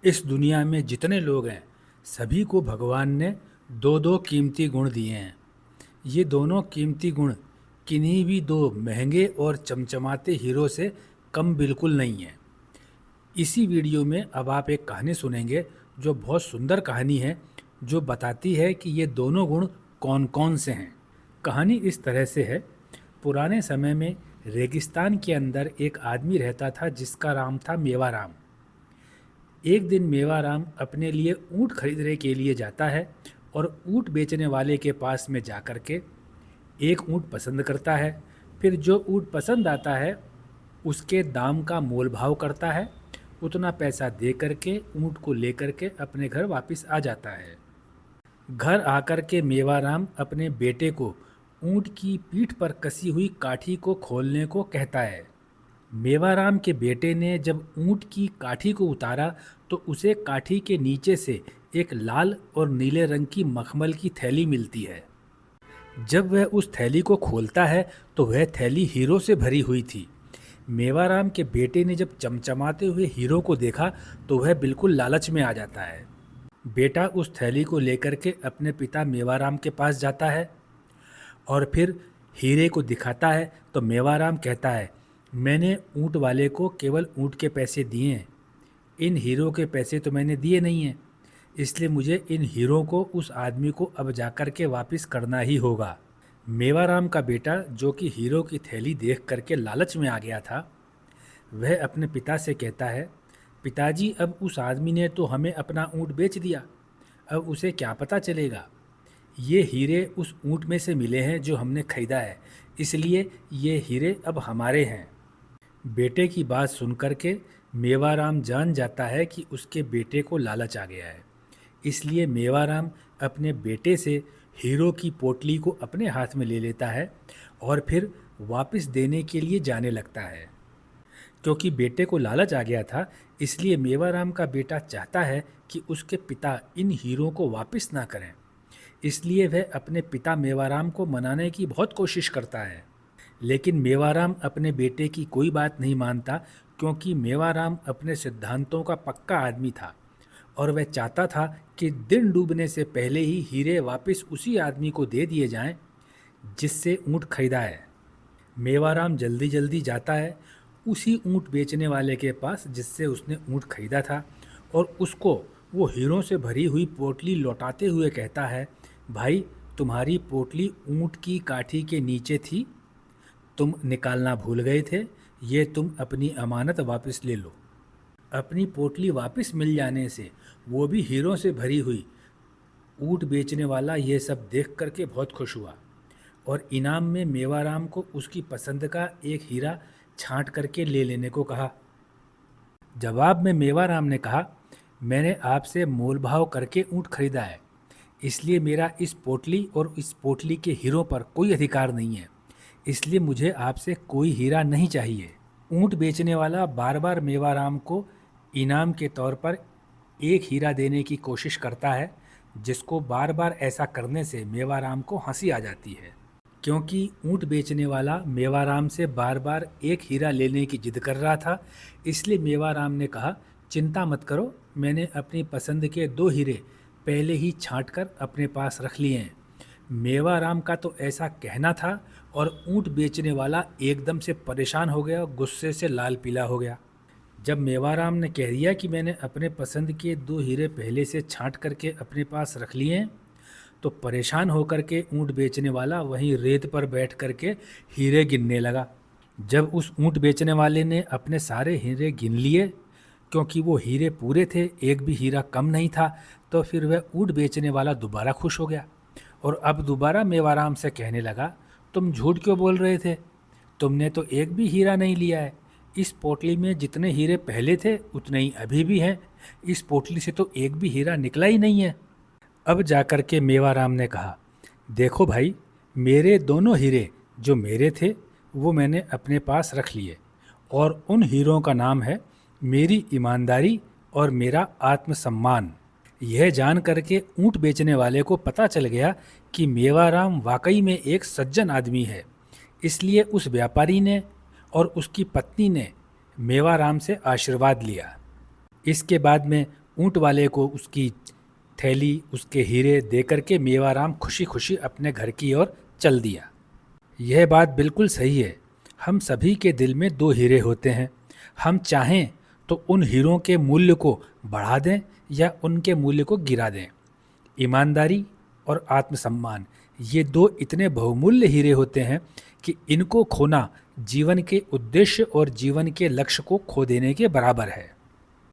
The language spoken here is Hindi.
इस दुनिया में जितने लोग हैं सभी को भगवान ने दो दो कीमती गुण दिए हैं। ये दोनों कीमती गुण किन्हीं भी दो महंगे और चमचमाते हीरो से कम बिल्कुल नहीं है। इसी वीडियो में अब आप एक कहानी सुनेंगे जो बहुत सुंदर कहानी है, जो बताती है कि ये दोनों गुण कौन कौन से हैं। कहानी इस तरह से है। पुराने समय में रेगिस्तान के अंदर एक आदमी रहता था जिसका नाम था मेवाराम। एक दिन मेवाराम अपने लिए ऊँट खरीदने के लिए जाता है और ऊँट बेचने वाले के पास में जा कर के एक ऊँट पसंद करता है। फिर जो ऊँट पसंद आता है उसके दाम का मोल भाव करता है। उतना पैसा दे कर के ऊँट को लेकर के अपने घर वापस आ जाता है। घर आकर के मेवाराम अपने बेटे को ऊँट की पीठ पर कसी हुई काठी को खोलने को कहता है। मेवाराम के बेटे ने जब ऊँट की काठी को उतारा तो उसे काठी के नीचे से एक लाल और नीले रंग की मखमल की थैली मिलती है। जब वह उस थैली को खोलता है तो वह थैली हीरो से भरी हुई थी। मेवाराम के बेटे ने जब चमचमाते हुए हीरो को देखा तो वह बिल्कुल लालच में आ जाता है। बेटा उस थैली को लेकर के अपने पिता मेवाराम के पास जाता है और फिर हीरे को दिखाता है तो मेवाराम कहता है, मैंने ऊँट वाले को केवल ऊँट के पैसे दिए हैं, इन हीरो के पैसे तो मैंने दिए नहीं हैं, इसलिए मुझे इन हीरो को उस आदमी को अब जाकर के वापस करना ही होगा। मेवाराम का बेटा जो कि हीरो की थैली देख करके लालच में आ गया था, वह अपने पिता से कहता है, पिताजी अब उस आदमी ने तो हमें अपना ऊँट बेच दिया, अब उसे क्या पता चलेगा। ये हीरे उस ऊँट में से मिले हैं जो हमने खरीदा है, इसलिए ये हीरे अब हमारे हैं। बेटे की बात सुन कर के मेवाराम जान जाता है कि उसके बेटे को लालच आ गया है। इसलिए मेवाराम अपने बेटे से हीरो की पोटली को अपने हाथ में ले लेता है और फिर वापस देने के लिए जाने लगता है। क्योंकि बेटे को लालच आ गया था, इसलिए मेवाराम का बेटा चाहता है कि उसके पिता इन हीरों को वापस ना करें। इसलिए वह अपने पिता मेवाराम को मनाने की बहुत कोशिश करता है, लेकिन मेवाराम अपने बेटे की कोई बात नहीं मानता, क्योंकि मेवाराम अपने सिद्धांतों का पक्का आदमी था और वह चाहता था कि दिन डूबने से पहले ही हीरे वापस उसी आदमी को दे दिए जाएं जिससे ऊँट खरीदा है। मेवाराम जल्दी जल्दी जाता है उसी ऊँट बेचने वाले के पास जिससे उसने ऊँट खरीदा था और उसको वो हीरों से भरी हुई पोटली लौटाते हुए कहता है, भाई तुम्हारी पोटली ऊँट की काठी के नीचे थी, तुम निकालना भूल गए थे, ये तुम अपनी अमानत वापस ले लो। अपनी पोटली वापस मिल जाने से वो भी हीरों से भरी हुई ऊँट बेचने वाला ये सब देख करके बहुत खुश हुआ और इनाम में मेवाराम को उसकी पसंद का एक हीरा छांट करके ले लेने को कहा। जवाब में मेवाराम ने कहा, मैंने आपसे मोल भाव करके ऊँट खरीदा है, इसलिए मेरा इस पोटली और इस पोटली के हीरों पर कोई अधिकार नहीं है, इसलिए मुझे आपसे कोई हीरा नहीं चाहिए। ऊँट बेचने वाला बार बार मेवाराम को इनाम के तौर पर एक हीरा देने की कोशिश करता है, जिसको बार बार ऐसा करने से मेवाराम को हंसी आ जाती है। क्योंकि ऊँट बेचने वाला मेवाराम से बार बार एक हीरा लेने की जिद कर रहा था, इसलिए मेवाराम ने कहा, चिंता मत करो, मैंने अपनी पसंद के 2 हीरे पहले ही छांट कर अपने पास रख लिए हैं। मेवाराम का तो ऐसा कहना था और ऊँट बेचने वाला एकदम से परेशान हो गया, गुस्से से लाल पीला हो गया। जब मेवाराम ने कह दिया कि मैंने अपने पसंद के 2 हीरे पहले से छांट करके अपने पास रख लिए हैं, तो परेशान होकर के ऊँट बेचने वाला वहीं रेत पर बैठ करके हीरे गिनने लगा। जब उस ऊँट बेचने वाले ने अपने सारे हीरे गिन लिए, क्योंकि वो हीरे पूरे थे, एक भी हीरा कम नहीं था, तो फिर वह ऊँट बेचने वाला दोबारा खुश हो गया और अब दोबारा मेवाराम से कहने लगा, तुम झूठ क्यों बोल रहे थे, तुमने तो एक भी हीरा नहीं लिया है, इस पोटली में जितने हीरे पहले थे उतने ही अभी भी हैं, इस पोटली से तो एक भी हीरा निकला ही नहीं है। अब जाकर के मेवाराम ने कहा, देखो भाई, मेरे दोनों हीरे जो मेरे थे वो मैंने अपने पास रख लिए और उन हीरों का नाम है मेरी ईमानदारी और मेरा आत्मसम्मान। यह जान करके ऊँट बेचने वाले को पता चल गया कि मेवाराम वाकई में एक सज्जन आदमी है, इसलिए उस व्यापारी ने और उसकी पत्नी ने मेवाराम से आशीर्वाद लिया। इसके बाद में ऊँट वाले को उसकी थैली, उसके हीरे देकर के मेवाराम खुशी खुशी अपने घर की ओर चल दिया। यह बात बिल्कुल सही है। हम सभी के दिल में दो हीरे होते हैं। हम चाहें तो उन हीरों के मूल्य को बढ़ा दें या उनके मूल्य को गिरा दें। ईमानदारी और आत्मसम्मान, ये दो इतने बहुमूल्य हीरे होते हैं कि इनको खोना जीवन के उद्देश्य और जीवन के लक्ष्य को खो देने के बराबर है।